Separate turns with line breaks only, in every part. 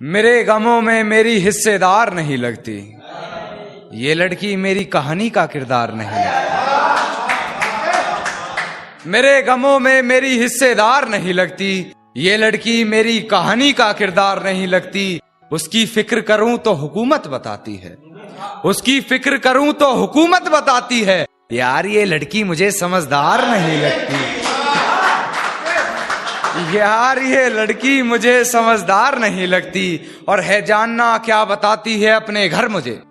मेरे गमों में मेरी हिस्सेदार नहीं लगती, ये लड़की मेरी कहानी का किरदार नहीं लगती। मेरे गमों में मेरी हिस्सेदार नहीं लगती, ये लड़की मेरी कहानी का किरदार नहीं लगती। उसकी फिक्र करूं तो हुकूमत बताती है, उसकी फिक्र करूं तो हुकूमत बताती है। यार ये लड़की मुझे समझदार नहीं लगती, यार ये लड़की मुझे समझदार नहीं लगती। और है जानना क्या बताती है अपने घर मुझे,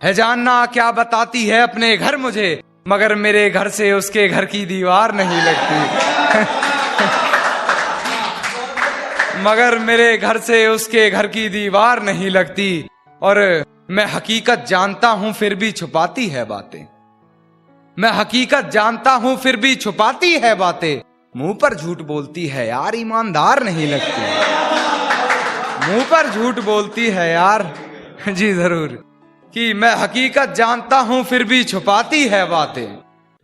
है जानना क्या बताती है अपने घर मुझे, मगर मेरे घर से उसके घर की दीवार नहीं लगती। मगर मेरे घर से उसके घर की दीवार नहीं लगती। और मैं हकीकत जानता हूं फिर भी छुपाती है बातें, मैं हकीकत जानता हूं फिर भी छुपाती है बातें। मुंह पर झूठ बोलती है यार ईमानदार नहीं लगती, मुंह पर झूठ बोलती है यार। जी जरूर, कि मैं हकीकत जानता हूं फिर भी छुपाती है बातें,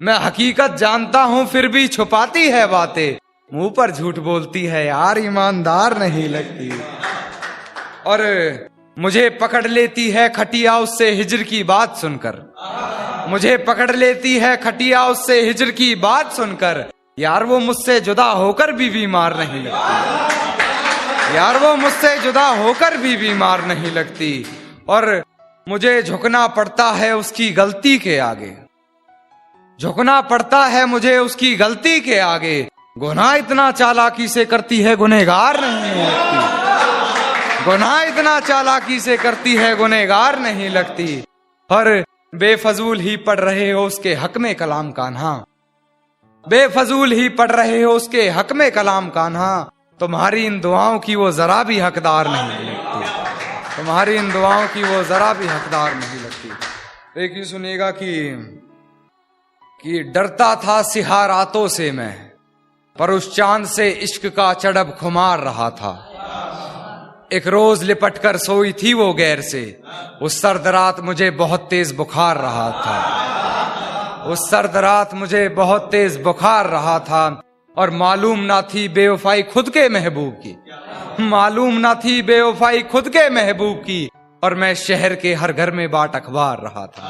मैं हकीकत जानता हूं फिर भी छुपाती है बातें। मुंह पर झूठ बोलती है यार ईमानदार नहीं लगती। और मुझे पकड़ लेती है खटिया उससे हिजर की बात सुनकर, मुझे पकड़ लेती है खटिया उससे हिजर की बात सुनकर। यार वो मुझसे जुदा होकर भी बीमार नहीं लगती, यार वो मुझसे जुदा होकर भी बीमार नहीं लगती। और मुझे झुकना पड़ता है उसकी गलती के आगे, झुकना पड़ता है मुझे उसकी गलती के आगे। गुनाह इतना चालाकी से करती है गुनहगार नहीं लगती, गुनाह इतना चालाकी से करती है गुनहगार नहीं लगती। और बेफजूल ही पढ़ रहे हो उसके हक में कलाम कान्हा, बेफजूल ही पढ़ रहे हो उसके हक में कलाम कान्हा। तुम्हारी इन दुआओं की वो जरा भी हकदार नहीं लगती, तुम्हारी इन दुआओं की वो जरा भी हकदार नहीं लगती। एक ही सुनिएगा कि डरता था सिहा रातों से मैं, पर उस चांद से इश्क का चढ़ब खुमार रहा था। एक रोज लिपट कर सोई थी वो गैर से, उस सर्द रात मुझे बहुत तेज बुखार रहा था, उस सर्द रात मुझे बहुत तेज बुखार रहा था। और मालूम ना थी बेवफाई खुद के महबूब की, मालूम ना थी बेवफाई खुद के महबूब की। और मैं शहर के हर घर में बाट अखबार रहा था।